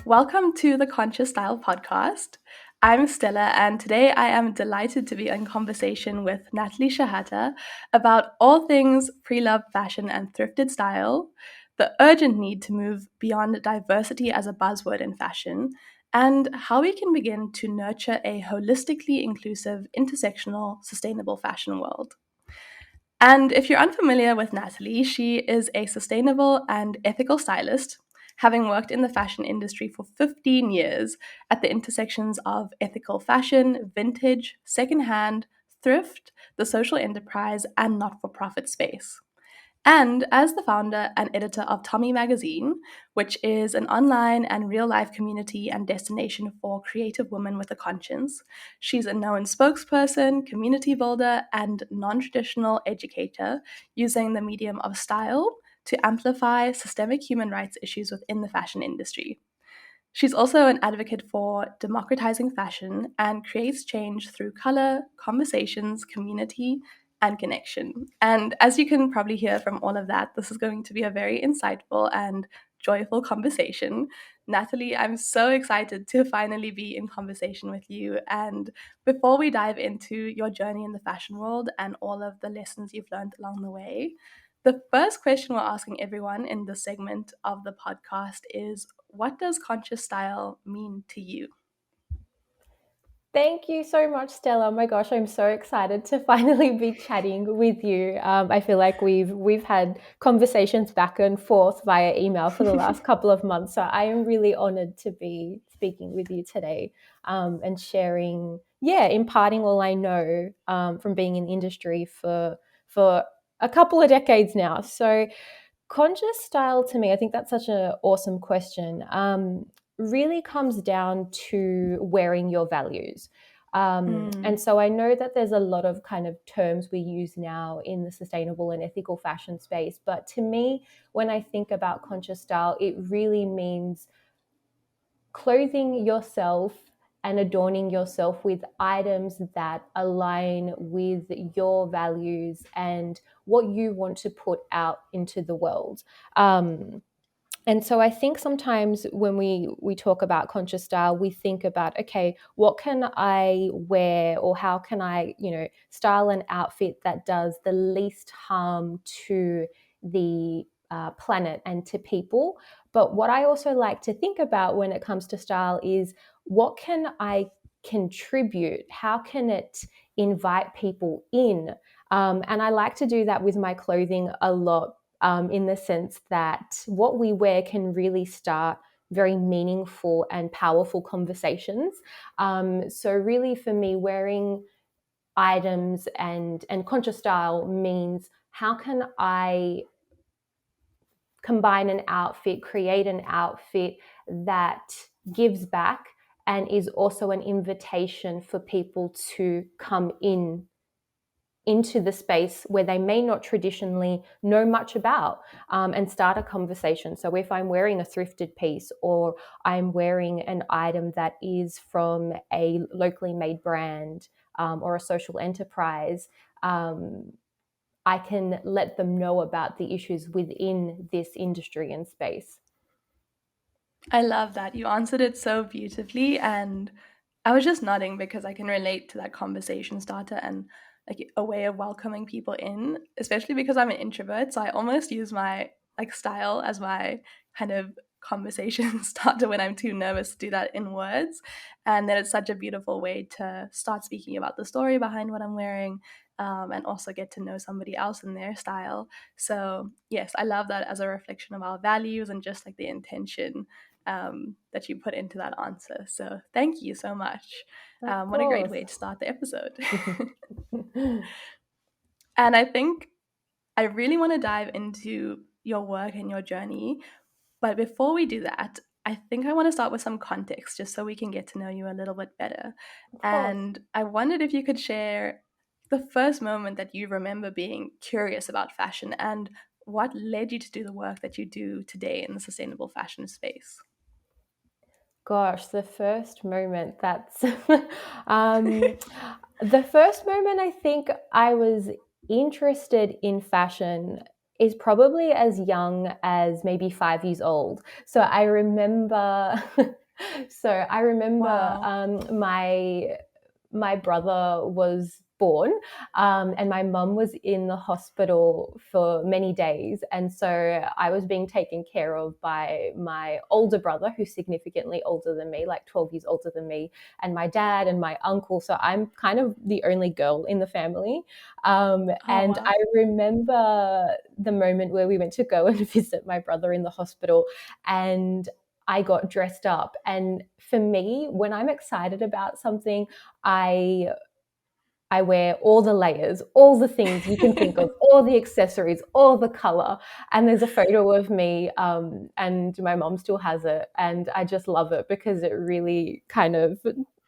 Welcome to the Conscious Style podcast. I'm Stella, and today I am delighted to be in conversation with Natalie Shehata about all things pre-loved fashion and thrifted style, the urgent need to move beyond diversity as a buzzword in fashion, and how we can begin to nurture a holistically inclusive, intersectional, sustainable fashion world. And if you're unfamiliar with Natalie, she is a sustainable and ethical stylist, having worked in the fashion industry for 15 years at the intersections of ethical fashion, vintage, secondhand, thrift, the social enterprise, and not for profit space. And as the founder and editor of Tommie magazine, which is an online and real life community and destination for creative women with a conscience, she's a known spokesperson, community builder, and non traditional educator using the medium of style to amplify systemic human rights issues within the fashion industry. She's also an advocate for democratizing fashion and creates change through color, conversations, community, and connection. And as you can probably hear from all of that, this is going to be a very insightful and joyful conversation. Natalie, I'm so excited to finally be in conversation with you. And before we dive into your journey in the fashion world and all of the lessons you've learned along the way, the first question we're asking everyone in this segment of the podcast is, what does conscious style mean to you? Thank you so much, Stella. Oh my gosh, I'm so excited to finally be chatting with you. I feel like we've had conversations back and forth via email for the last couple of months, so I am really honored to be speaking with you today and sharing, imparting all I know from being in the industry for a couple of decades now. So, conscious style to me, I think that's such an awesome question. Really comes down to wearing your values. And so I know that there's a lot of kind of terms we use now in the sustainable and ethical fashion space. But to me, when I think about conscious style, it really means clothing yourself and adorning yourself with items that align with your values and what you want to put out into the world. And so I think sometimes when we talk about conscious style, we think about, okay, what can I wear, or how can I, style an outfit that does the least harm to the planet and to people. But what I also like to think about when it comes to style is, what can I contribute? How can it invite people in? And I like to do that with my clothing a lot, in the sense that what we wear can really start very meaningful and powerful conversations. So really for me, wearing items and conscious style means, how can I combine an outfit, create an outfit that gives back and is also an invitation for people to come into the space where they may not traditionally know much about, and start a conversation. So if I'm wearing a thrifted piece, or I'm wearing an item that is from a locally made brand, or a social enterprise, I can let them know about the issues within this industry and space. I love that. You answered it so beautifully. And I was just nodding because I can relate to that conversation starter and like a way of welcoming people in, especially because I'm an introvert. So I almost use my like style as my kind of conversation starter when I'm too nervous to do that in words. And then it's such a beautiful way to start speaking about the story behind what I'm wearing, and also get to know somebody else and their style. So, yes, I love that as a reflection of our values and just like the intention that you put into that answer. So thank you so much. Of What a great course. way to start the episode. And I think I really want to dive into your work and your journey. But before we do that, I think I want to start with some context just so we can get to know you a little bit better. Of course. And I wondered if you could share the first moment that you remember being curious about fashion and what led you to do the work that you do today in the sustainable fashion space. Gosh, the first moment, that's um, the first moment I think I was interested in fashion. is probably as young as maybe 5 years old. So I remember, Wow. my brother was born, and my mum was in the hospital for many days, and so I was being taken care of by my older brother, who's significantly older than me, like 12 years older than me, and my dad and my uncle. So I'm kind of the only girl in the family. Oh, And wow. I remember the moment where we went to go and visit my brother in the hospital, and I got dressed up. And for me, when I'm excited about something, I I wear all the layers, all the things you can think of, all the accessories, all the color. And there's a photo of me, and my mom still has it. And I just love it because it really kind of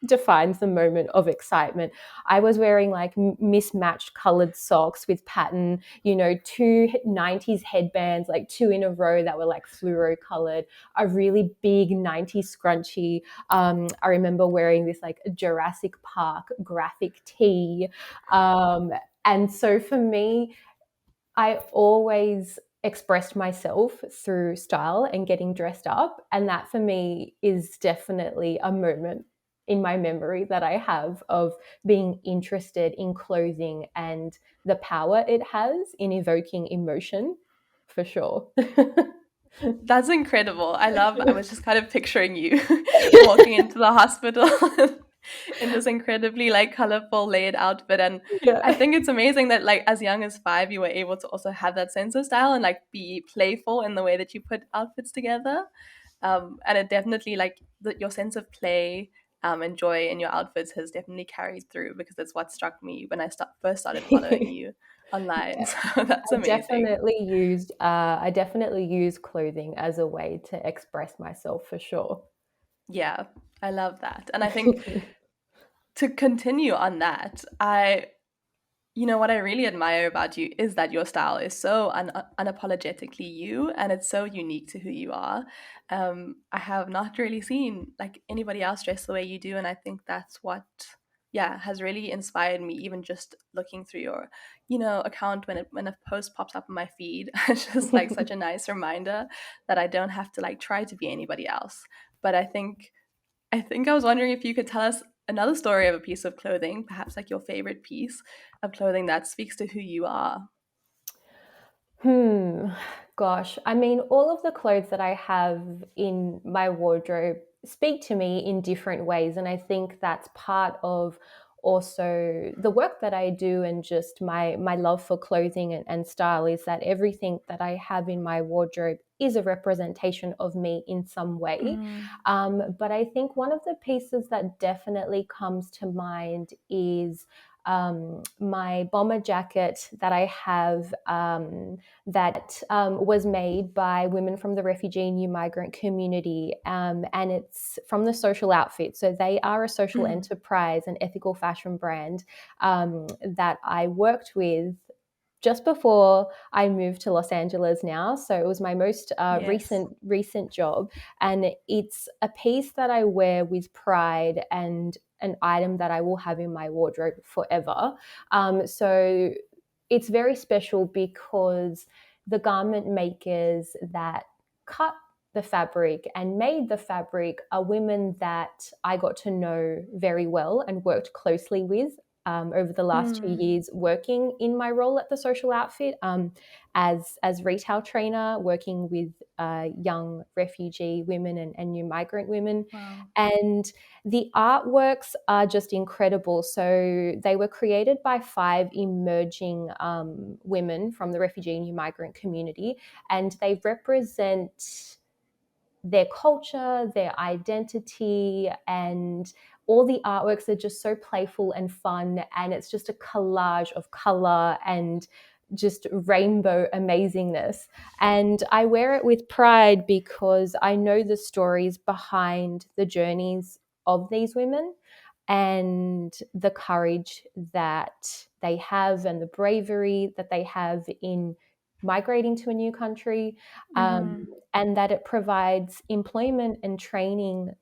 defines the moment of excitement. I was wearing like mismatched colored socks with pattern, two 90s headbands, like two in a row that were like fluoro colored, a really big 90s scrunchie. I remember wearing this like Jurassic Park graphic tee. Um, and so for me, I always expressed myself through style and getting dressed up. And that for me is definitely a moment in my memory that I have of being interested in clothing and the power it has in evoking emotion, for sure. That's incredible. I was just kind of picturing you walking into the hospital in this incredibly like colorful layered outfit. And I Yeah. think it's amazing that like as young as 5, you were able to also have that sense of style and like be playful in the way that you put outfits together. And it definitely like your sense of play and joy in your outfits has definitely carried through because it's what struck me when first started following you online. Yeah. So that's amazing. I definitely use clothing as a way to express myself, for sure. Yeah, I love that. And I think to continue on that, what I really admire about you is that your style is so unapologetically you, and it's so unique to who you are. I have not really seen like anybody else dress the way you do, and I think that's what, yeah, has really inspired me. Even just looking through your, account when a post pops up on my feed, it's just like such a nice reminder that I don't have to like try to be anybody else. But I think I was wondering if you could tell us another story of a piece of clothing, perhaps like your favorite piece of clothing that speaks to who you are. Hmm. Gosh, I mean, all of the clothes that I have in my wardrobe speak to me in different ways. And I think that's part of also the work that I do, and just my love for clothing and style, is that everything that I have in my wardrobe is a representation of me in some way. Mm. But I think one of the pieces that definitely comes to mind is my bomber jacket that I have, that was made by women from the refugee and new migrant community, and it's from the Social Outfit. So they are a social Mm. enterprise and ethical fashion brand that I worked with just before I moved to Los Angeles now. So it was my most Yes. recent job, and it's a piece that I wear with pride and an item that I will have in my wardrobe forever. So it's very special because the garment makers that cut the fabric and made the fabric are women that I got to know very well and worked closely with over the last 2 years, working in my role at the Social Outfit, as retail trainer, working with young refugee women and new migrant women. Wow. And the artworks are just incredible. So they were created by 5 emerging women from the refugee and new migrant community, and they represent their culture, their identity, and all the artworks are just so playful and fun. And it's just a collage of color and just rainbow amazingness. And I wear it with pride because I know the stories behind the journeys of these women and the courage that they have and the bravery that they have in migrating to a new country, um, Mm-hmm. and that it provides employment and training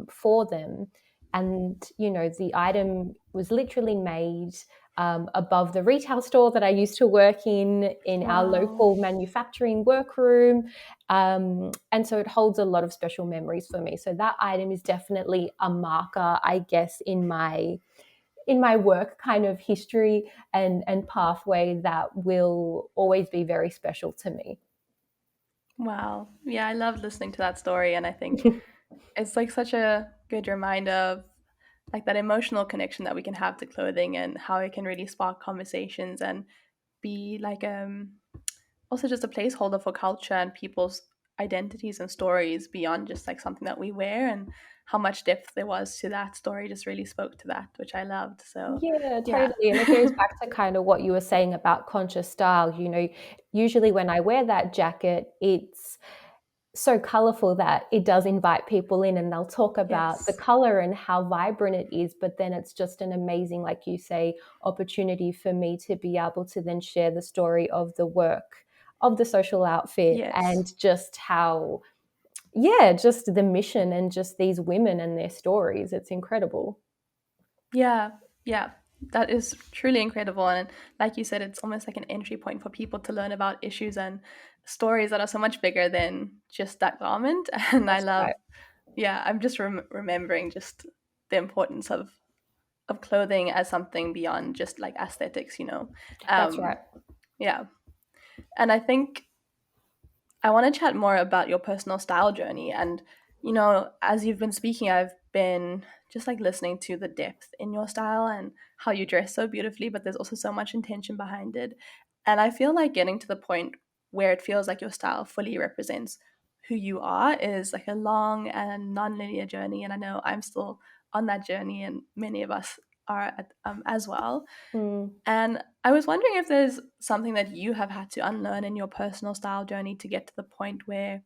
for them. And, the item was literally made above the retail store that I used to work in our Wow. local manufacturing workroom. And so it holds a lot of special memories for me. So that item is definitely a marker, I guess, in my work kind of history and pathway that will always be very special to me. Wow. Yeah, I love listening to that story, and I think it's like such a good reminder of like that emotional connection that we can have to clothing and how it can really spark conversations and be like also just a placeholder for culture and people's identities and stories beyond just like something that we wear, and how much depth there was to that story just really spoke to that, which I loved. So Yeah, yeah. totally. And it goes back to kind of what you were saying about conscious style. Usually when I wear that jacket, it's so colorful that it does invite people in and they'll talk about the Yes. color and how vibrant it is. But then it's just an amazing, like you say, opportunity for me to be able to then share the story of the work, of the social outfit, Yes. and just how, yeah, just the mission and just these women and their stories. It's incredible. Yeah, yeah, that is truly incredible. And like you said, it's almost like an entry point for people to learn about issues and stories that are so much bigger than just that garment. And I That's love, right. yeah, I'm just remembering just the importance of clothing as something beyond just like aesthetics, you know. That's right. Yeah, and I think I want to chat more about your personal style journey. And, you know, as you've been speaking, I've been just like listening to the depth in your style and how you dress so beautifully, but there's also so much intention behind it. And I feel like getting to the point where it feels like your style fully represents who you are is like a long and non-linear journey. And I know I'm still on that journey, and many of us are as well. Mm, And I was wondering if there's something that you have had to unlearn in your personal style journey to get to the point where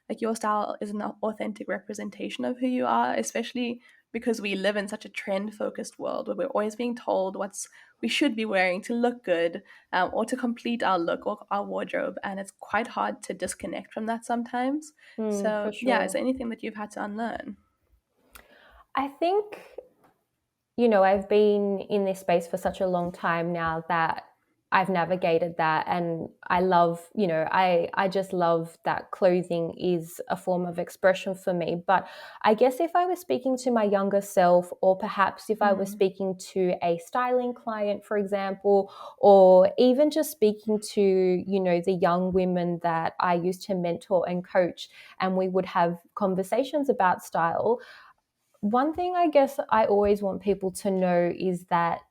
like your style is an authentic representation of who you are, especially because we live in such a trend focused world where we're always being told what's we should be wearing to look good, or to complete our look or our wardrobe, and it's quite hard to disconnect from that sometimes. for So yeah, is sure. there anything that you've had to unlearn? I think I've been in this space for such a long time now that I've navigated that, and I love, I just love that clothing is a form of expression for me. But I guess if I was speaking to my younger self, or perhaps if I was Mm. speaking to a styling client, for example, or even just speaking to, the young women that I used to mentor and coach, and we would have conversations about style, one thing I guess I always want people to know is that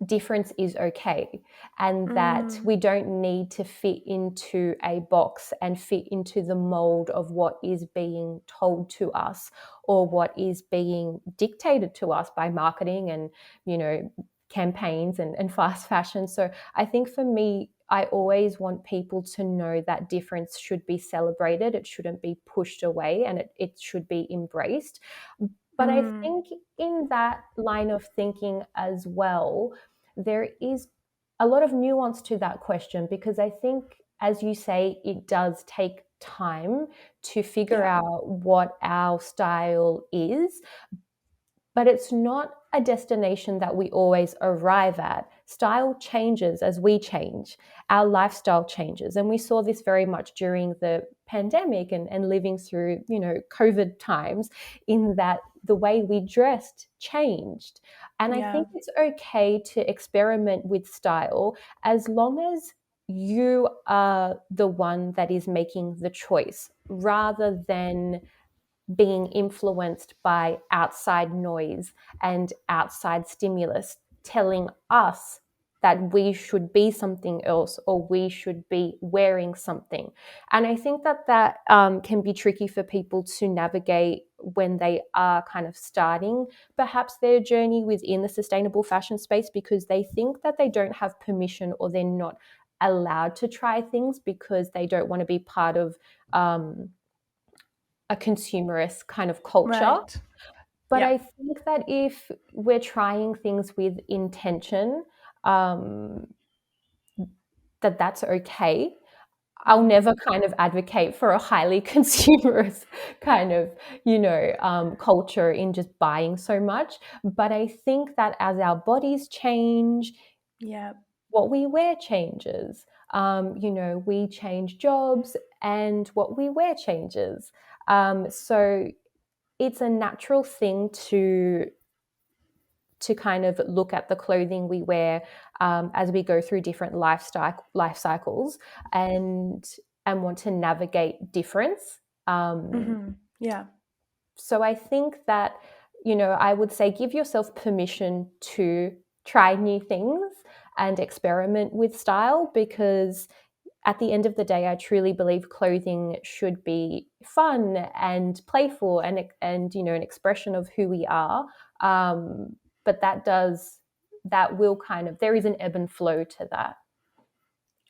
difference is okay, and that Mm. we don't need to fit into a box and fit into the mold of what is being told to us or what is being dictated to us by marketing and campaigns and fast fashion. So I think for me, I always want people to know that difference should be celebrated, it shouldn't be pushed away, and it should be embraced. But I Mm. think in that line of thinking as well, there is a lot of nuance to that question, because I think, as you say, it does take time to figure Yeah. out what our style is, but it's not a destination that we always arrive at. Style changes as we change, our lifestyle changes. And we saw this very much during the pandemic and living through, COVID times, in that the way we dressed changed. And I Yeah. think it's okay to experiment with style as long as you are the one that is making the choice, rather than being influenced by outside noise and outside stimulus telling us that we should be something else or we should be wearing something. And I think that can be tricky for people to navigate when they are kind of starting perhaps their journey within the sustainable fashion space, because they think that they don't have permission or they're not allowed to try things because they don't want to be part of a consumerist kind of culture. Right. But Yeah. I think that if we're trying things with intention, um, that's okay. I'll never kind of advocate for a highly consumerist kind of, culture in just buying so much. But I think that as our bodies change, Yeah, what we wear changes. We change jobs and what we wear changes. So it's a natural thing to kind of look at the clothing we wear as we go through different life cycles and want to navigate difference. yeah, So I think that, I would say give yourself permission to try new things and experiment with style, because at the end of the day, I truly believe clothing should be fun and playful and an expression of who we are. But that will kind of, there is an ebb and flow to that.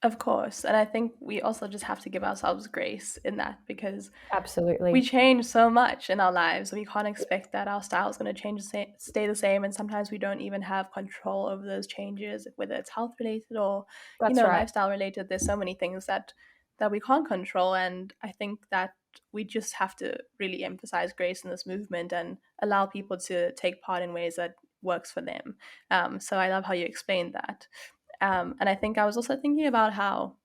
of course. And I think we also just have to give ourselves grace in that, because we Absolutely. change so much in our lives. We can't expect that our style is going to stay the same. And sometimes we don't even have control over those changes, whether it's health related or, That's right. lifestyle related. There's so many things that we can't control. And I think that we just have to really emphasize grace in this movement and allow people to take part in ways that works for them. So I love how you explained that. And I think I was also thinking about how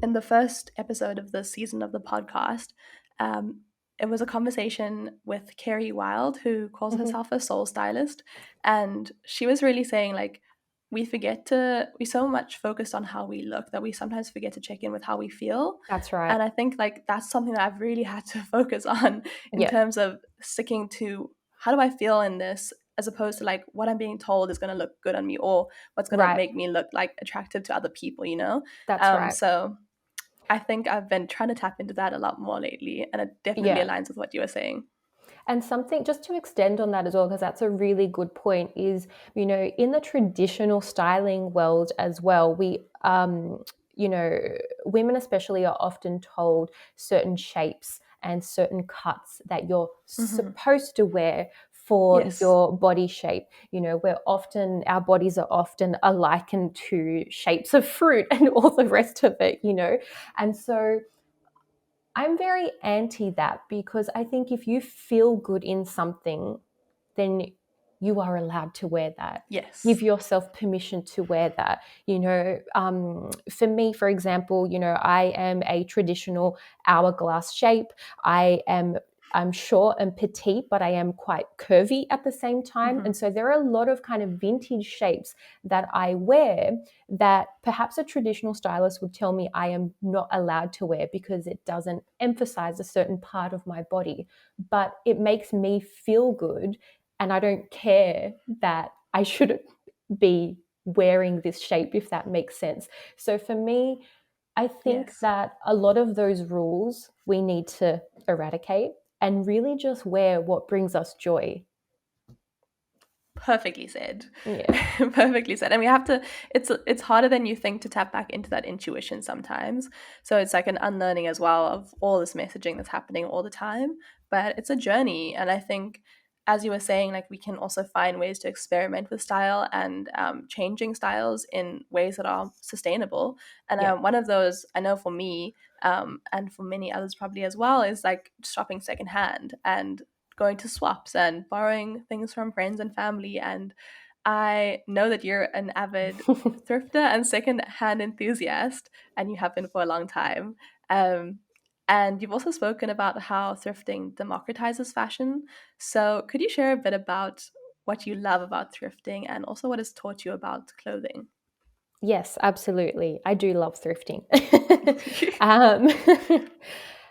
in the first episode of the season of the podcast, um, it was a conversation with Carrie Wild, who calls Hmm. herself a soul stylist. And she was really saying, like, we so much focused on how we look that we sometimes forget to check in with how we feel. That's right. And I think, like, that's something that I've really had to focus on in Yeah. terms of sticking to how do I feel in this, as opposed to like what I'm being told is going to look good on me or what's going to Right. make me look like attractive to other people. That's right. So I think I've been trying to tap into that a lot more lately, and it definitely Yeah. aligns with what you were saying. And something just to extend on that as well, because that's a really good point, is, in the traditional styling world as well, you know, women especially are often told certain shapes and certain cuts that you're Mm-hmm. supposed to wear for Yes, your body shape. Our bodies are often likened to shapes of fruit and all the rest of it. And so I'm very anti that, because I think if you feel good in something, then you are allowed to wear that. Give yes. yourself permission to wear that. For me, for example, I am a traditional hourglass shape. I'm short and petite, but I am quite curvy at the same time. Mm-hmm. And so there are a lot of kind of vintage shapes that I wear that perhaps a traditional stylist would tell me I am not allowed to wear because it doesn't emphasize a certain part of my body. But it makes me feel good, and I don't care that I shouldn't be wearing this shape, if that makes sense. So for me, I think Yes. that a lot of those rules we need to eradicate and really just wear what brings us joy. Perfectly said. Yeah. Perfectly said. And we have to, it's harder than you think to tap back into that intuition sometimes. So it's like an unlearning as well of all this messaging that's happening all the time. But it's a journey. And I think, as you were saying, like, we can also find ways to experiment with style and changing styles in ways that are sustainable. And Yeah. one of those, I know for me, and for many others probably as well, is like shopping secondhand and going to swaps and borrowing things from friends and family. And I know that you're an avid thrifter and second-hand enthusiast, and you have been for a long time. Um, and you've also spoken about how thrifting democratizes fashion. So could you share a bit about what you love about thrifting and also what it's taught you about clothing? Yes, absolutely. I do love thrifting. um,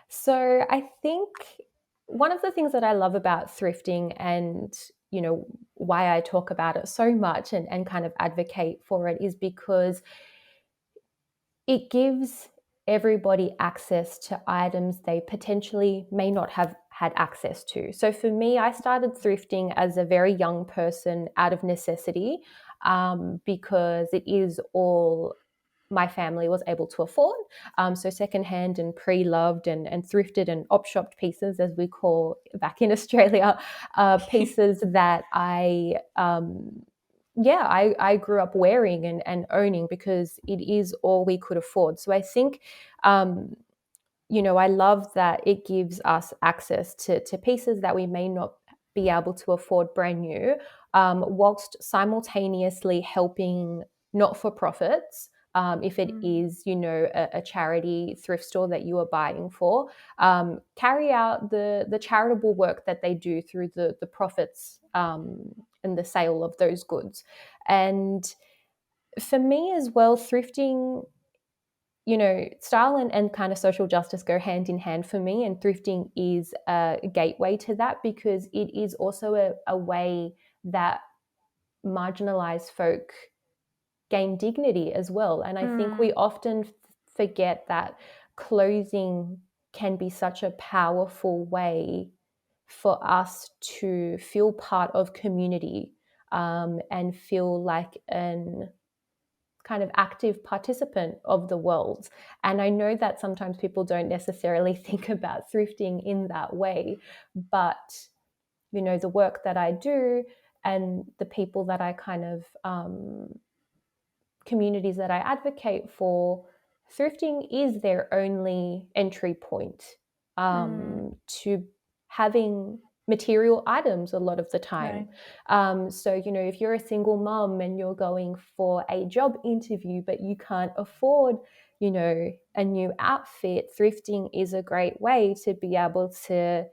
so I think one of the things that I love about thrifting, and why I talk about it so much and kind of advocate for it, is because it gives everybody access to items they potentially may not have had access to. So for me, I started thrifting as a very young person out of necessity, because it is all my family was able to afford. So secondhand and pre-loved and thrifted and op-shopped pieces, as we call back in Australia, pieces that I yeah, I grew up wearing and owning because it is all we could afford. So I think, I love that it gives us access to pieces that we may not be able to afford brand new, whilst simultaneously helping not-for-profits. If it is, a charity thrift store that you are buying for, carry out the charitable work that they do through the profits and the sale of those goods. And for me as well, thrifting, style and kind of social justice go hand in hand for me. And thrifting is a gateway to that because it is also a way that marginalized folk gain dignity as well. And I think we often forget that clothing can be such a powerful way for us to feel part of community, and feel like an kind of active participant of the world. And I know that sometimes people don't necessarily think about thrifting in that way, but the work that I do and the people that I kind of communities that I advocate for, thrifting is their only entry point to having material items a lot of the time. Right. So, if you're a single mom and you're going for a job interview, but you can't afford, a new outfit, thrifting is a great way to be able to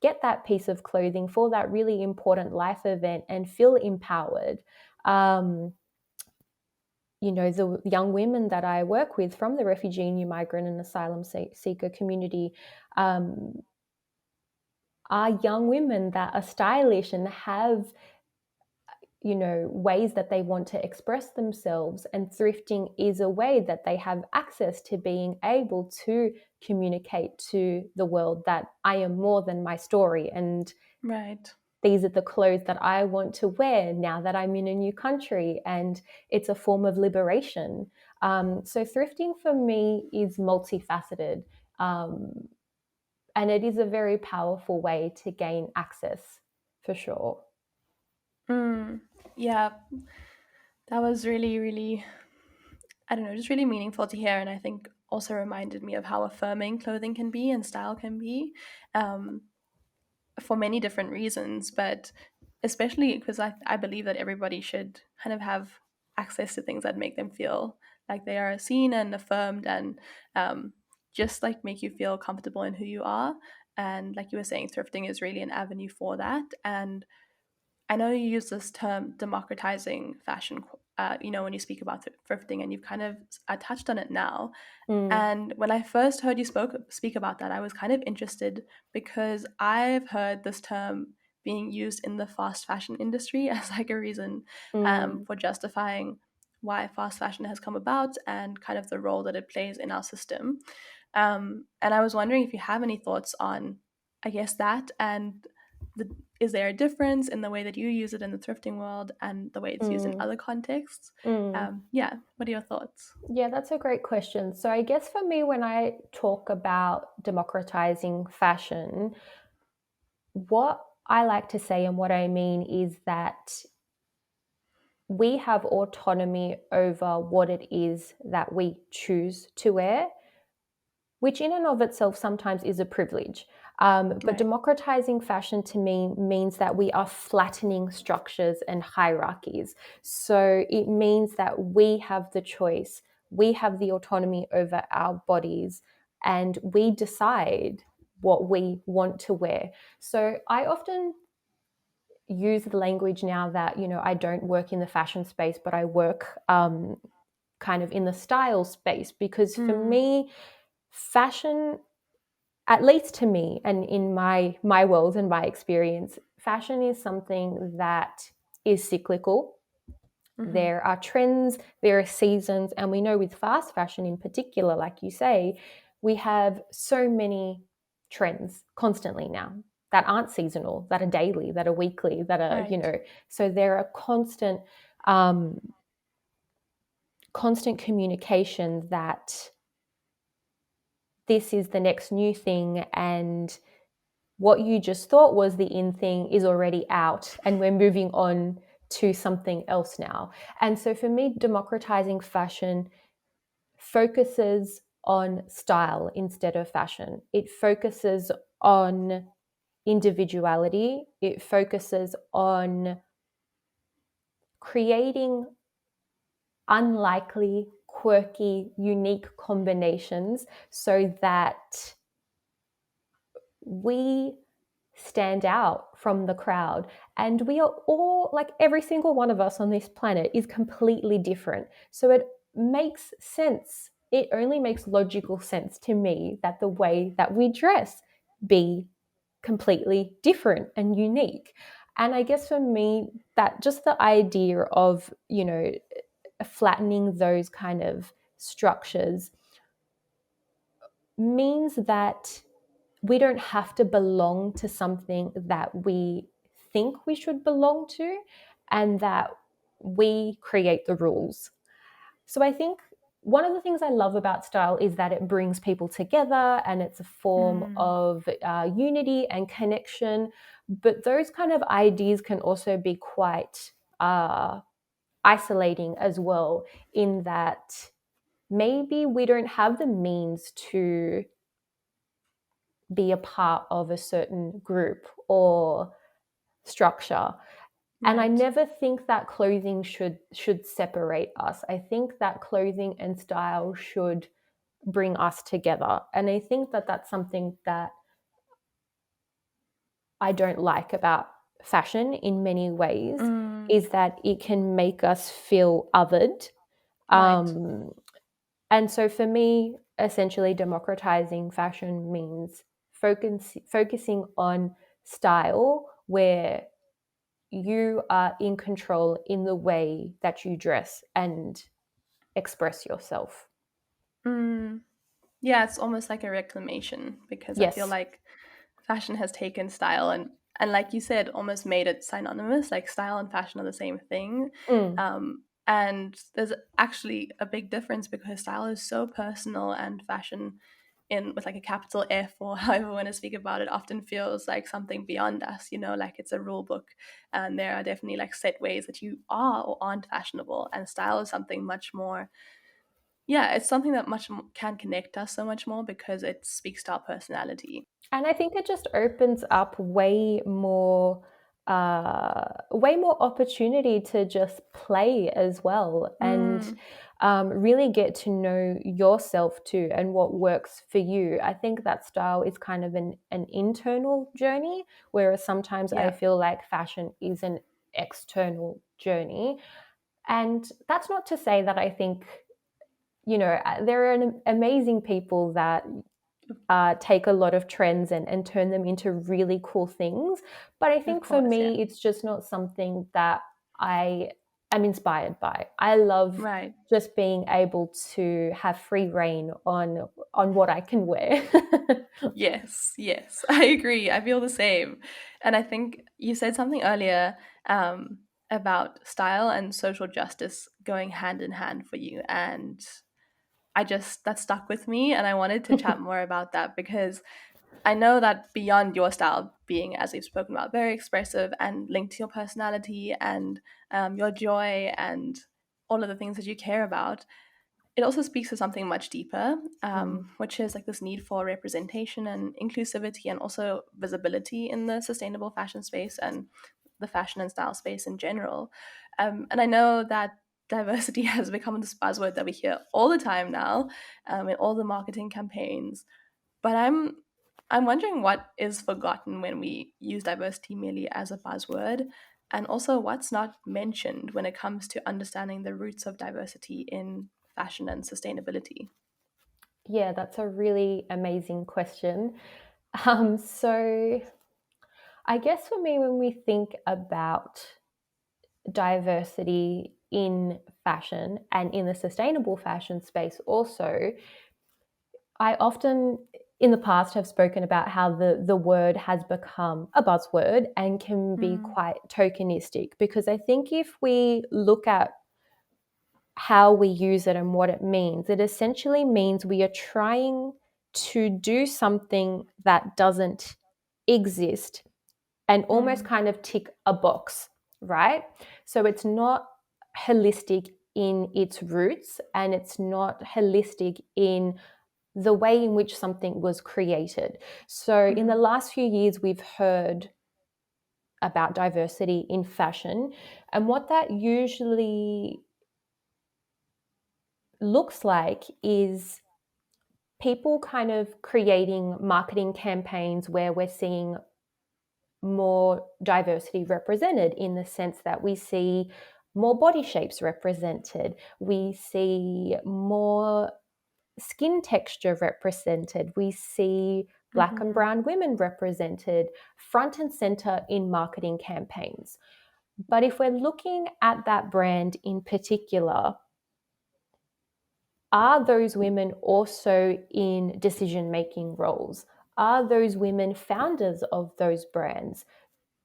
get that piece of clothing for that really important life event and feel empowered. The young women that I work with from the refugee, new migrant, and asylum seeker community are young women that are stylish and have, ways that they want to express themselves. And thrifting is a way that they have access to being able to communicate to the world that I am more than my story. And Right. these are the clothes that I want to wear now that I'm in a new country, and it's a form of liberation. So thrifting for me is multifaceted, and it is a very powerful way to gain access, for sure. Yeah, that was really, really, I don't know, just really meaningful to hear. And I think also reminded me of how affirming clothing can be and style can be, um, for many different reasons. But especially because I believe that everybody should kind of have access to things that make them feel like they are seen and affirmed, and just like make you feel comfortable in who you are. And like you were saying, thrifting is really an avenue for that. And I know you use this term democratizing fashion, when you speak about thrifting, and you've kind of touched on it now. Mm, And when I first heard you speak about that, I was kind of interested because I've heard this term being used in the fast fashion industry as like a reason mm, for justifying why fast fashion has come about and kind of the role that it plays in our system. And I was wondering if you have any thoughts on, I guess, that, and the, is there a difference in the way that you use it in the thrifting world and the way it's used in mm, other contexts? mm. Yeah, what are your thoughts? Yeah, that's a great question. So I guess for me, when I talk about democratizing fashion, what I like to say and what I mean is that we have autonomy over what it is that we choose to wear, which in and of itself sometimes is a privilege. But Right. democratizing fashion to me means that we are flattening structures and hierarchies. So it means that we have the choice, we have the autonomy over our bodies, and we decide what we want to wear. So I often use the language now that, I don't work in the fashion space, but I work kind of in the style space, because for Mm, me, fashion, at least to me and in my world and my experience, fashion is something that is cyclical. mm-hmm. There are trends, there are seasons, and we know with fast fashion in particular, like you say, we have so many trends constantly now that aren't seasonal, that are daily, that are weekly, that are, Right. so there are um, constant communication that this is the next new thing, and what you just thought was the in thing is already out, and we're moving on to something else now. And so for me, democratizing fashion focuses on style instead of fashion. It focuses on individuality. It focuses on creating unlikely, quirky, unique combinations so that we stand out from the crowd. And we are all, like, every single one of us on this planet is completely different. So it makes sense. It only makes logical sense to me that the way that we dress be completely different and unique. And I guess for me, that just the idea of, flattening those kind of structures means that we don't have to belong to something that we think we should belong to, and that we create the rules. So I think one of the things I love about style is that it brings people together and it's a form of unity and connection. But those kind of ideas can also be quite isolating as well, in that maybe we don't have the means to be a part of a certain group or structure. And I never think that clothing should separate us. I think that clothing and style should bring us together. And I think that that's something that I don't like about fashion in many ways, is that it can make us feel othered. And so for me, essentially, democratizing fashion means focusing on style where you are in control in the way that you dress and express yourself. Yeah, it's almost like a reclamation, because I feel Yes. like fashion has taken style and like you said, almost made it synonymous. Like style and fashion are the same thing. And there's actually a big difference, because style is so personal, and fashion, in with like a capital F, or however you want to speak about it, often feels like something beyond us, like it's a rule book, and there are definitely like set ways that you are or aren't fashionable. And style is something much more, yeah, it's something that can connect us so much more, because it speaks to our personality. And I think it just opens up way more opportunity to just play as well, and really get to know yourself too, and what works for you. I think that style is kind of an internal journey, whereas sometimes I feel like fashion is an external journey. And that's not to say that I think, there are amazing people that take a lot of trends and turn them into really cool things. But I think for me, it's just not something that I am inspired by. I love just being able to have free reign on what I can wear. Yes, I agree. I feel the same. And I think you said something earlier about style and social justice going hand in hand for you. And that stuck with me. And I wanted to chat more about that, because I know that beyond your style being, as we've spoken about, very expressive and linked to your personality and your joy and all of the things that you care about, it also speaks to something much deeper, which is like this need for representation and inclusivity, and also visibility in the sustainable fashion space and the fashion and style space in general. And I know that diversity has become this buzzword that we hear all the time now, in all the marketing campaigns. But I'm wondering what is forgotten when we use diversity merely as a buzzword, and also what's not mentioned when it comes to understanding the roots of diversity in fashion and sustainability. Yeah, that's a really amazing question. So I guess for me, when we think about diversity in fashion and in the sustainable fashion space also, I often in the past have spoken about how the word has become a buzzword and can be quite tokenistic, because I think if we look at how we use it and what it essentially means we are trying to do something that doesn't exist and almost kind of tick a box, right? So it's not holistic in its roots, and it's not holistic in the way in which something was created. So in the last few years, we've heard about diversity in fashion, and what that usually looks like is people kind of creating marketing campaigns where we're seeing more diversity represented, in the sense that we see more body shapes represented, we see more skin texture represented, we see Black and brown women represented front and center in marketing campaigns. But if we're looking at that brand in particular, are those women also in decision-making roles? Are those women founders of those brands?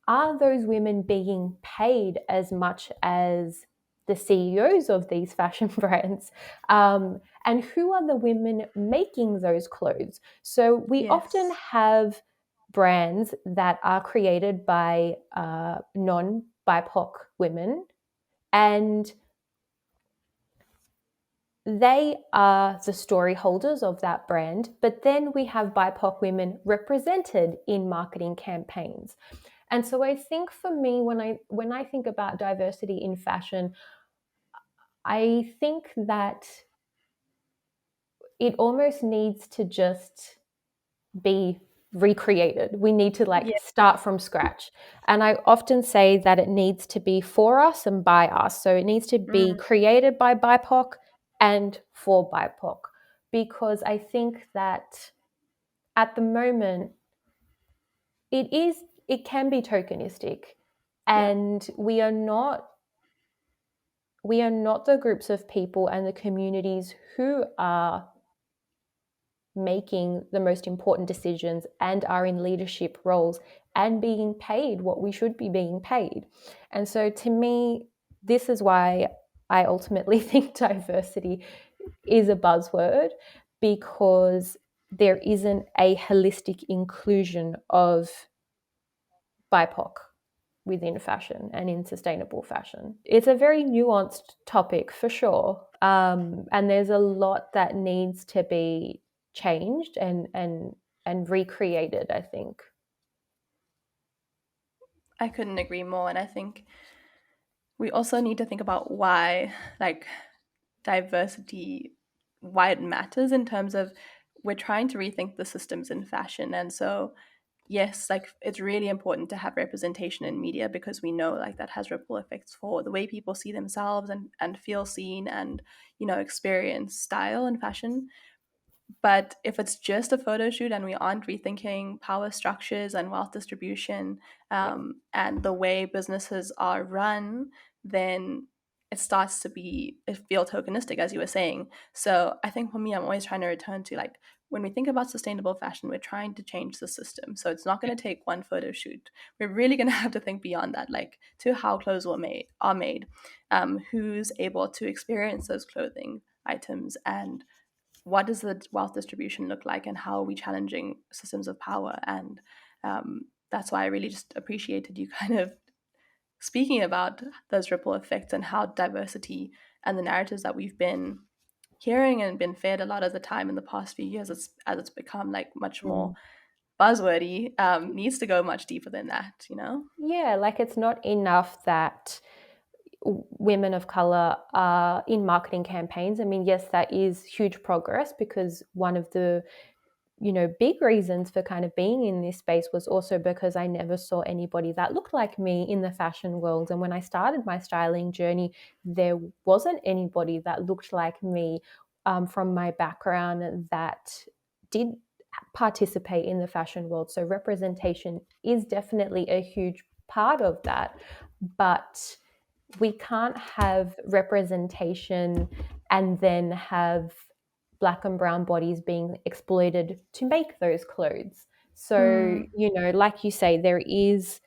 Are those women being paid as much as the CEOs of these fashion brands? And who are the women making those clothes? So we often have brands that are created by non-BIPOC women, and they are the story holders of that brand, but then we have BIPOC women represented in marketing campaigns. And so I think for me, when I think about diversity in fashion, I think that it almost needs to just be recreated. We need to Yeah. start from scratch. And I often say that it needs to be for us and by us. So it needs to be created by BIPOC and for BIPOC. Because I think that at the moment, it can be tokenistic. And we are not the groups of people and the communities who are making the most important decisions and are in leadership roles and being paid what we should be being paid. And so to me, this is why I ultimately think diversity is a buzzword, because there isn't a holistic inclusion of BIPOC within fashion and in sustainable fashion. It's a very nuanced topic for sure. And there's a lot that needs to be changed and recreated, I think. I couldn't agree more. And I think we also need to think about why, like, diversity, why it matters in terms of we're trying to rethink the systems in fashion. And so, yes, like it's really important to have representation in media because we know like that has ripple effects for the way people see themselves and feel seen and, experience style and fashion. But if it's just a photo shoot and we aren't rethinking power structures and wealth distribution and the way businesses are run, then it starts to feel tokenistic, as you were saying. So I think for me, I'm always trying to return to like when we think about sustainable fashion, we're trying to change the system. So it's not going to take one photo shoot. We're really going to have to think beyond that, like to how clothes are made, who's able to experience those clothing items, and what does the wealth distribution look like, and how are we challenging systems of power. And that's why I really just appreciated you kind of speaking about those ripple effects and how diversity and the narratives that we've been hearing and been fed a lot of the time in the past few years, as it's become like much more buzzwordy, needs to go much deeper than that. Yeah, like it's not enough that women of color are in marketing campaigns. I mean, yes, that is huge progress, because one of the big reasons for kind of being in this space was also because I never saw anybody that looked like me in the fashion world. And when I started my styling journey, there wasn't anybody that looked like me from my background that did participate in the fashion world. So representation is definitely a huge part of that. But we can't have representation and then have Black and brown bodies being exploited to make those clothes. So, like you say, there needs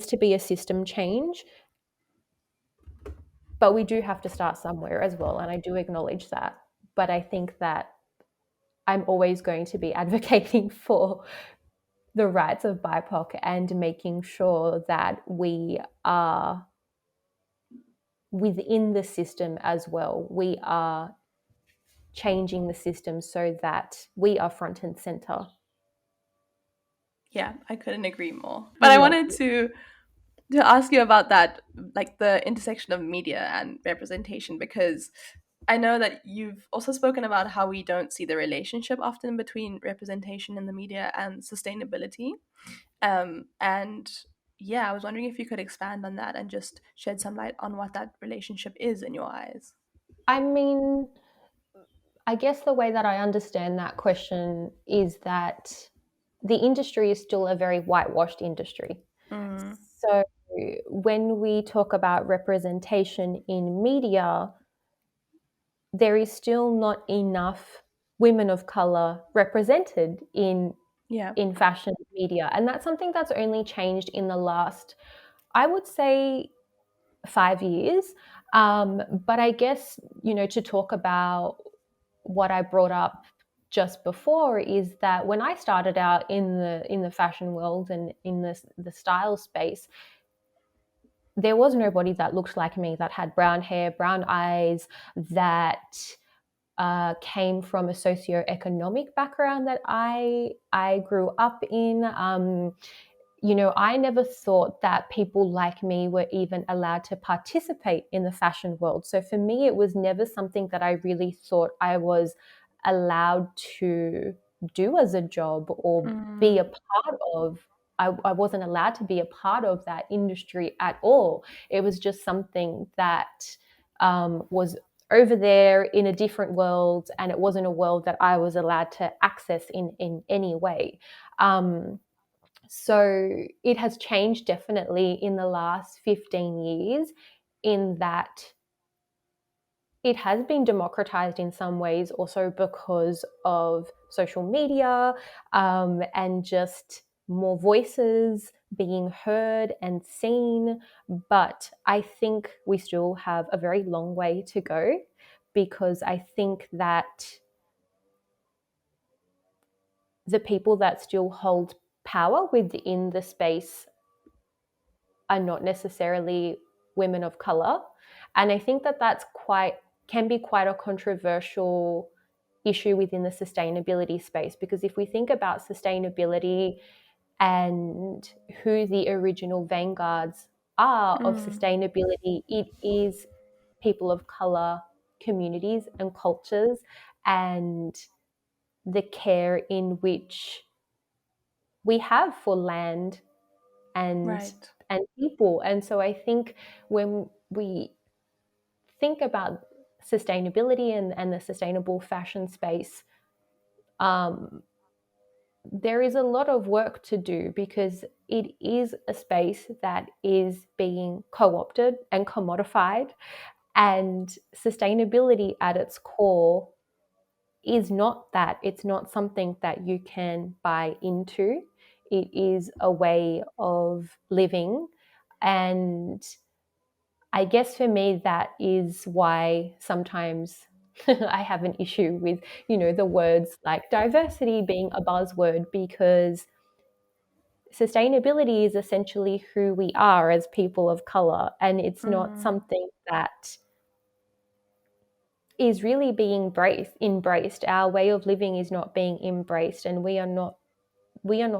to be a system change, but we do have to start somewhere as well. And I do acknowledge that. But I think that I'm always going to be advocating for the rights of BIPOC and making sure that we are within the system as well. We are changing the system so that we are front and center. Yeah, I couldn't agree more. But I Yeah. wanted to ask you about that, like the intersection of media and representation, because I know that you've also spoken about how we don't see the relationship often between representation in the media and sustainability. And yeah, I was wondering if you could expand on that and just shed some light on what that relationship is in your eyes. I mean, I guess the way that I understand that question is that the industry is still a very whitewashed industry. Mm, So when we talk about representation in media, there is still not enough women of color represented yeah. in fashion media, and that's something that's only changed in the last, I would say, 5 years. But I guess, to talk about what I brought up just before is that when I started out in the fashion world and in the style space, there was nobody that looked like me, that had brown hair, brown eyes, that came from a socioeconomic background that I grew up in. I never thought that people like me were even allowed to participate in the fashion world. So for me, it was never something that I really thought I was allowed to do as a job or be Mm, a part of. I wasn't allowed to be a part of that industry at all. It was just something that was over there in a different world, and it wasn't a world that I was allowed to access in any way. So it has changed definitely in the last 15 years, in that it has been democratized in some ways, also because of social media, and just more voices being heard and seen. But I think we still have a very long way to go, because I think that the people that still hold power within the space are not necessarily women of color. And I think that that's can be quite a controversial issue within the sustainability space, because if we think about sustainability and who the original vanguards are of mm, sustainability, it is people of color communities and cultures, and the care in which we have for land and right. people. And so I think when we think about sustainability and the sustainable fashion space, um, there is a lot of work to do, because it is a space that is being co-opted and commodified, and sustainability at its core is not that. It's not something that you can buy into. It is a way of living. And I guess for me, that is why sometimes I have an issue with, the words like diversity being a buzzword, because sustainability is essentially who we are as people of color. And it's not Mm, something that is really being embraced. Our way of living is not being embraced, and we are not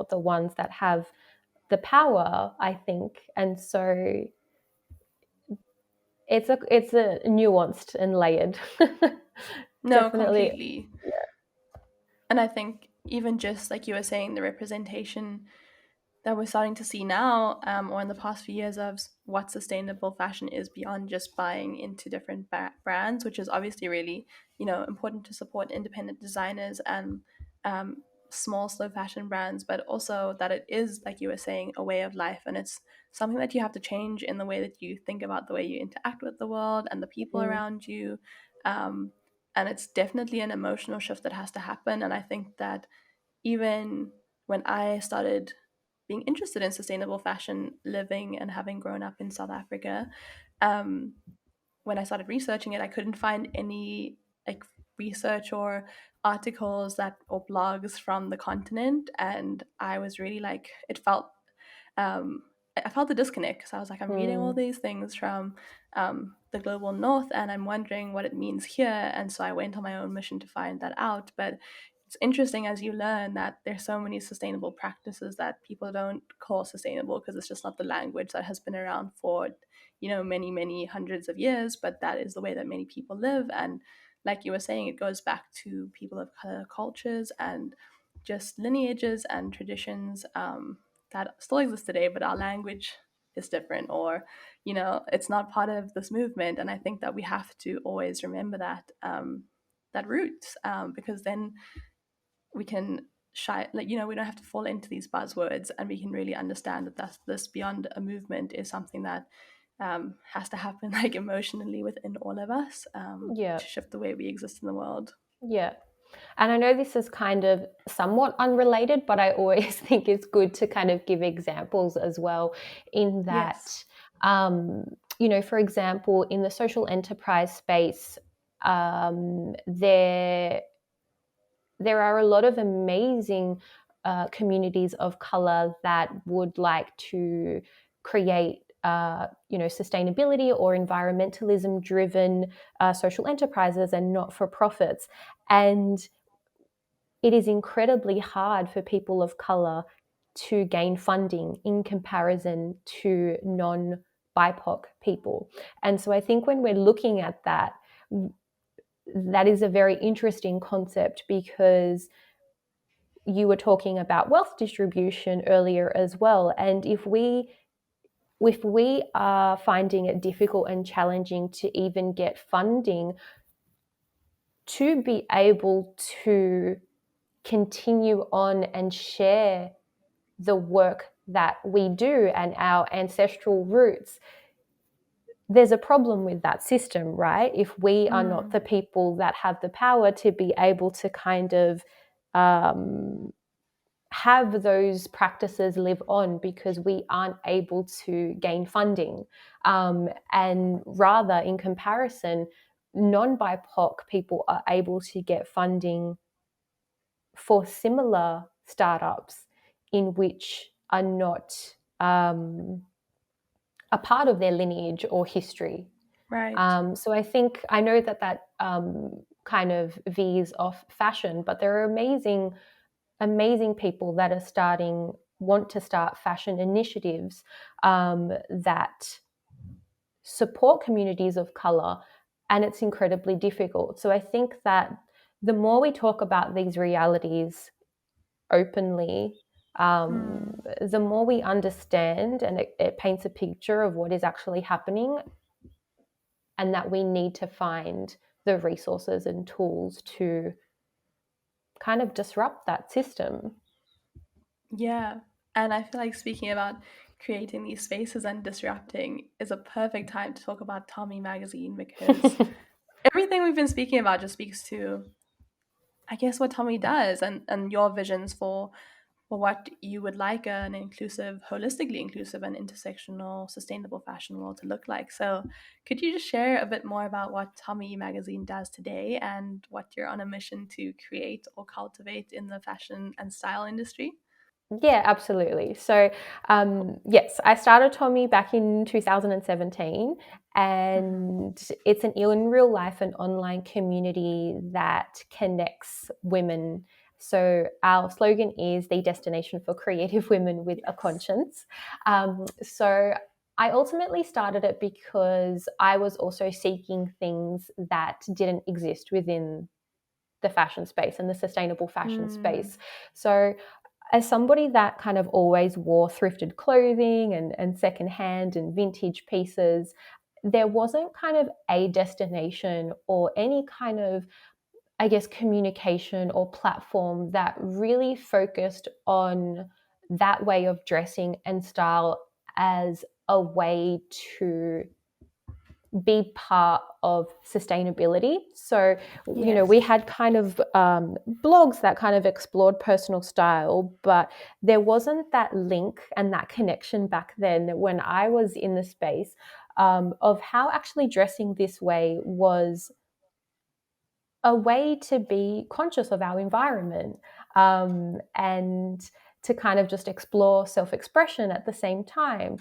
the ones that have the power, I think. And so it's a nuanced and layered. no, Definitely. completely. And I think even just like you were saying, the representation that we're starting to see now, or in the past few years, of what sustainable fashion is beyond just buying into different brands, which is obviously really, important to support independent designers and um, small, slow fashion brands, but also that it is, like you were saying, a way of life, and it's something that you have to change in the way that you think about the way you interact with the world and the people Mm, around you. Um, and it's definitely an emotional shift that has to happen. And I think that even when I started being interested in sustainable fashion, living and having grown up in South Africa, um, when I started researching it, I couldn't find any like research or articles that or blogs from the continent, and I was really like, it felt um, I felt a disconnect because I was like, I'm reading all Mm. these things from the global north and I'm wondering what it means here. And so I went on my own mission to find that out. But it's interesting as you learn that there's so many sustainable practices that people don't call sustainable because it's just not the language that has been around for, many, many hundreds of years. But that is the way that many people live. And like you were saying, it goes back to people of color cultures and just lineages and traditions that still exist today, but our language is different, or it's not part of this movement. And I think that we have to always remember that roots, because then we can we don't have to fall into these buzzwords, and we can really understand that this beyond a movement is something that has to happen like emotionally within all of us, Yeah. to shift the way we exist in the world. Yeah. And I know this is kind of somewhat unrelated, but I always think it's good to kind of give examples as well, in Yes. that, for example, in the social enterprise space, there are a lot of amazing communities of color that would like to create sustainability or environmentalism driven social enterprises and not for profits. And it is incredibly hard for people of color to gain funding in comparison to non-BIPOC people. And so I think when we're looking at that, that is a very interesting concept, because you were talking about wealth distribution earlier as well. And if we are finding it difficult and challenging to even get funding to be able to continue on and share the work that we do and our ancestral roots, there's a problem with that system, right? If we are not the people that have the power to be able to kind of have those practices live on, because we aren't able to gain funding. And rather, in comparison, non-BIPOC people are able to get funding for similar startups in which are not a part of their lineage or history. Right. So I know that kind of veers off fashion, but there are amazing people that want to start fashion initiatives that support communities of color, and it's incredibly difficult. So I think that the more we talk about these realities openly, the more we understand, and it paints a picture of what is actually happening, and that we need to find the resources and tools to kind of disrupt that system. Yeah. And I feel like speaking about creating these spaces and disrupting is a perfect time to talk about Tommie magazine, because everything we've been speaking about just speaks to, I guess, what Tommie does, and your visions for what you would like an inclusive, holistically inclusive and intersectional, sustainable fashion world to look like. So could you just share a bit more about what Tommie magazine does today and what you're on a mission to create or cultivate in the fashion and style industry? Yeah, absolutely. So, yes, I started Tommie back in 2017, Mm-hmm. and it's in real life an online community that connects women. So, our slogan is the destination for creative women with a Yes. conscience. So, I ultimately started it because I was also seeking things that didn't exist within the fashion space and the sustainable fashion Mm. space. So, as somebody that kind of always wore thrifted clothing and secondhand and vintage pieces, there wasn't kind of a destination or any kind of, I guess, communication or platform that really focused on that way of dressing and style as a way to be part of sustainability. So, we Yes. had kind of blogs that kind of explored personal style, but there wasn't that link and that connection back then when I was in the space of how actually dressing this way was a way to be conscious of our environment, and to kind of just explore self-expression at the same time.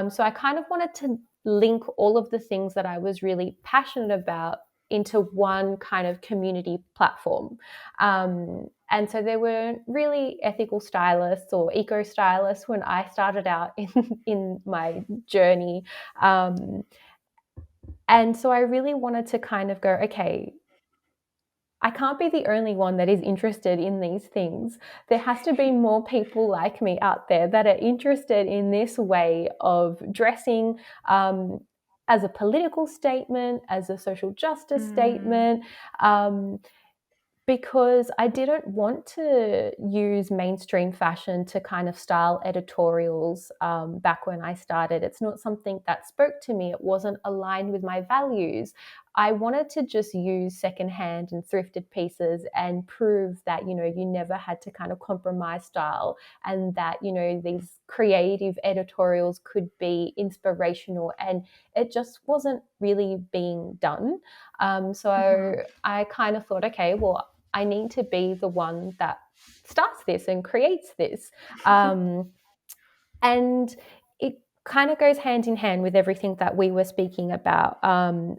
So I kind of wanted to link all of the things that I was really passionate about into one kind of community platform. And so there were really ethical stylists or eco stylists when I started out in my journey. And so I really wanted to kind of go, okay, I can't be the only one that is interested in these things. There has to be more people like me out there that are interested in this way of dressing, as a political statement, as a social justice statement. Because I didn't want to use mainstream fashion to kind of style editorials, back when I started. It's not something that spoke to me. It wasn't aligned with my values. I wanted to just use secondhand and thrifted pieces and prove that, you never had to kind of compromise style, and that, these creative editorials could be inspirational, and it just wasn't really being done. So I kind of thought, okay, well, I need to be the one that starts this and creates this. And it kind of goes hand in hand with everything that we were speaking about.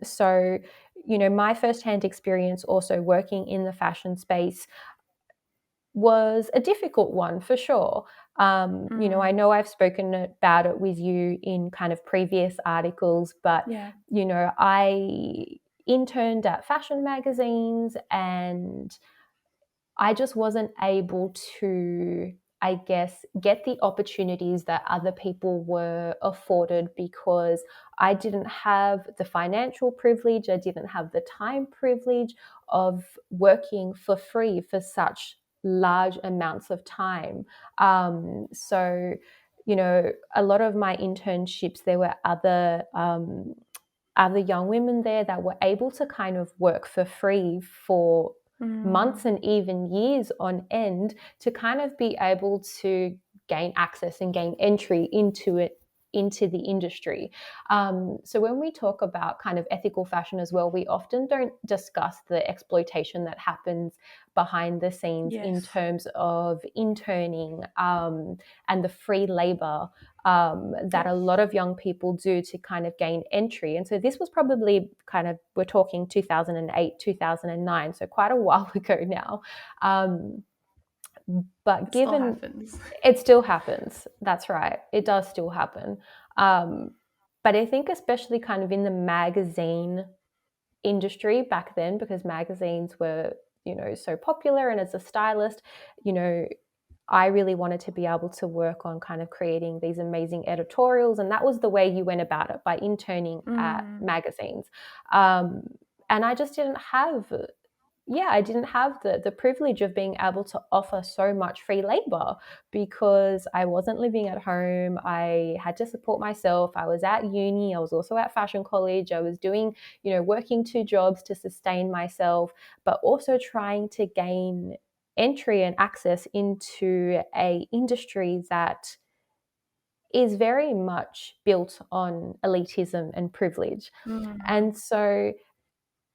So, my firsthand experience also working in the fashion space was a difficult one for sure. I know I've spoken about it with you in kind of previous articles, but, Yeah. I interned at fashion magazines, and I just wasn't able to, I guess, get the opportunities that other people were afforded, because I didn't have the financial privilege, I didn't have the time privilege of working for free for such large amounts of time. So, a lot of my internships, there were other young women there that were able to kind of work for free for months and even years on end to kind of be able to gain access and gain entry into the industry. So when we talk about kind of ethical fashion as well, we often don't discuss the exploitation that happens behind the scenes in Yes. terms of interning, and the free labor, that a lot of young people do to kind of gain entry. And so this was probably kind of, we're talking 2008, 2009, so quite a while ago now. But It still given happens. it still happens, that's right, it does still happen. But I think especially kind of in the magazine industry back then, because magazines were, so popular, and as a stylist, I really wanted to be able to work on kind of creating these amazing editorials. And that was the way you went about it, by interning at magazines. And I just didn't have, I didn't have the privilege of being able to offer so much free labor, because I wasn't living at home. I had to support myself. I was at uni. I was also at fashion college. I was doing, working 2 jobs to sustain myself, but also trying to gain entry and access into a industry that is very much built on elitism and privilege. And so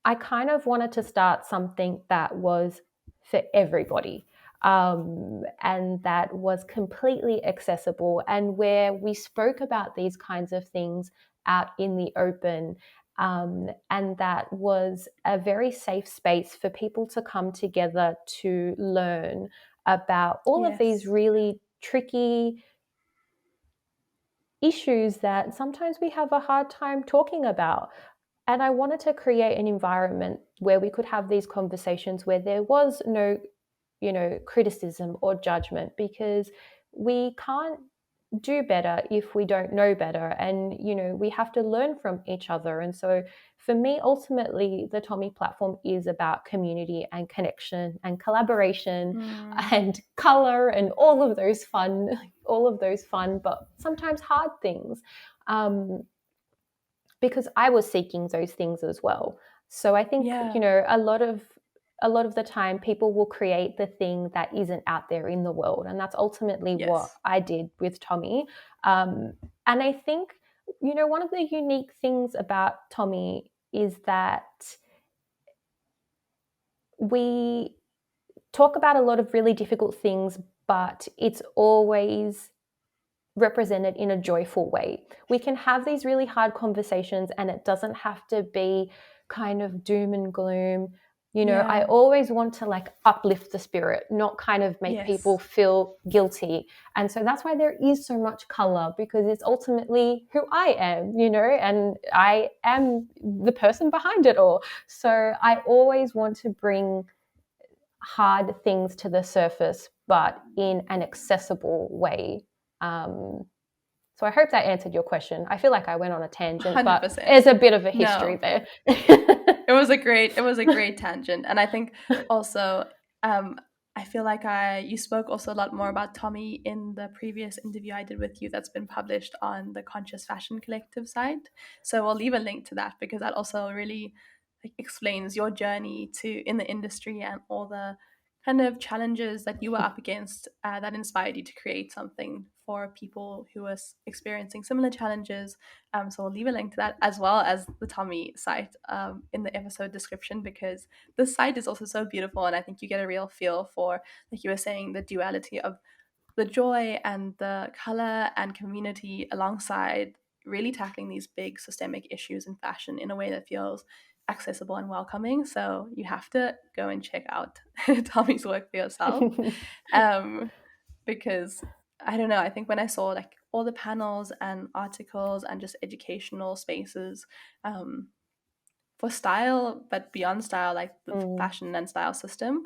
I kind of wanted to start something that was for everybody, and that was completely accessible, and where we spoke about these kinds of things out in the open. And that was a very safe space for people to come together to learn about all of these Yes. really tricky issues that sometimes we have a hard time talking about. And I wanted to create an environment where we could have these conversations where there was no, criticism or judgment, because we can't do better if we don't know better. And, we have to learn from each other. And so for me, ultimately, the Tommie platform is about community and connection and collaboration and color and all of those fun, but sometimes hard things. Because I was seeking those things as well. So I think, Yeah. a lot of the time people will create the thing that isn't out there in the world, and that's ultimately what Yes. I did with Tommie. And I think, one of the unique things about Tommie is that we talk about a lot of really difficult things, but it's always represented in a joyful way. We can have these really hard conversations and it doesn't have to be kind of doom and gloom. You know, I always want to like uplift the spirit, not kind of make people feel guilty. And so that's why there is so much color, because it's ultimately who I am, you know, and I am the person behind it all. So I always want to bring hard things to the surface, but in an accessible way. So I hope that answered your question. I feel like I went on a tangent, 100%. But there's a bit of a history there. It was a great tangent. And I think also, I feel like you spoke also a lot more about Tommie in the previous interview I did with you that's been published on the Conscious Fashion Collective site. So we'll leave a link to that, because that also really explains your journey in the industry and all the kind of challenges that you were up against that inspired you to create something for people who are experiencing similar challenges. So we'll leave a link to that, as well as the Tommie site in the episode description, because the site is also so beautiful, and I think you get a real feel for, like you were saying, the duality of the joy and the color and community, alongside really tackling these big systemic issues in fashion in a way that feels accessible and welcoming. So you have to go and check out Tommie's work for yourself, because I don't know, I think when I saw like all the panels and articles and just educational spaces for style, but beyond style, like the fashion and style system,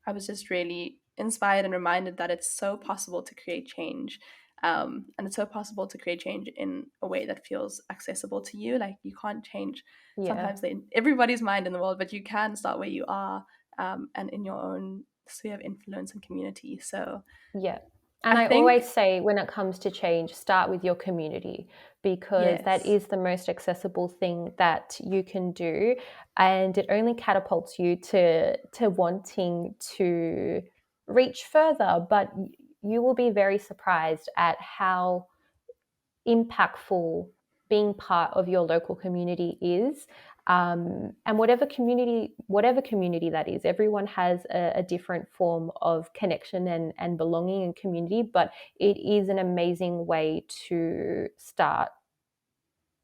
I was just really inspired and reminded that it's so possible to create change. And it's so possible to create change in a way that feels accessible to you. Like, you can't change sometimes everybody's mind in the world, but you can start where you are, and in your own sphere of influence and community. So and I always say, when it comes to change, start with your community, because that is the most accessible thing that you can do, and it only catapults you to wanting to reach further. But you will be very surprised at how impactful being part of your local community is. And whatever community that is, everyone has a different form of connection and belonging and community, but it is an amazing way to start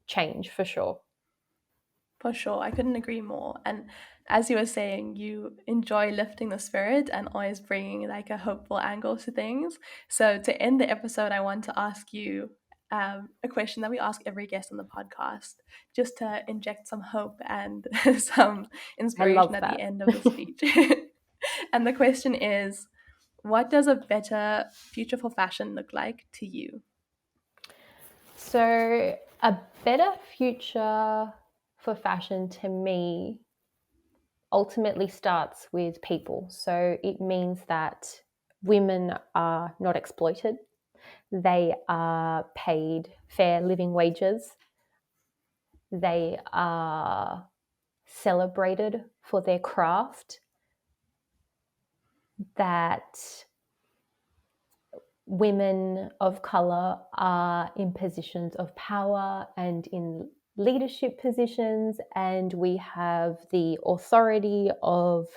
change, for sure. For sure, I couldn't agree more. And as you were saying, you enjoy lifting the spirit and always bringing like a hopeful angle to things. So to end the episode, I want to ask you a question that we ask every guest on the podcast, just to inject some hope and some inspiration at the end of the speech. And the question is, what does a better future for fashion look like to you? So a better future for fashion to me ultimately starts with people. So it means that women are not exploited. They are paid fair living wages. They are celebrated for their craft. That women of color are in positions of power and in leadership positions, and we have the authority of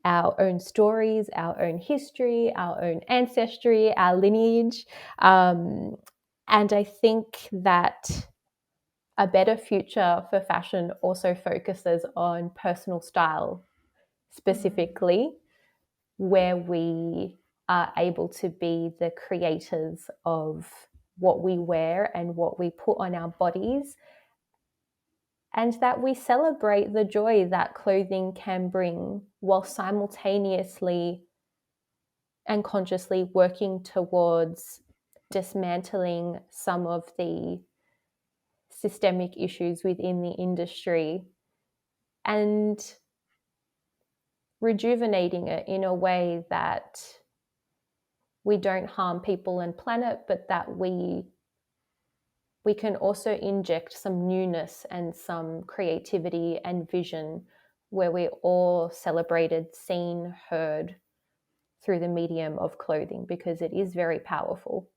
our own stories, our own history, our own ancestry, our lineage. And I think that a better future for fashion also focuses on personal style specifically, where we are able to be the creators of what we wear and what we put on our bodies, and that we celebrate the joy that clothing can bring, while simultaneously and consciously working towards dismantling some of the systemic issues within the industry and rejuvenating it in a way that we don't harm people and planet, but that we can also inject some newness and some creativity and vision, where we're all celebrated, seen, heard through the medium of clothing, because it is very powerful.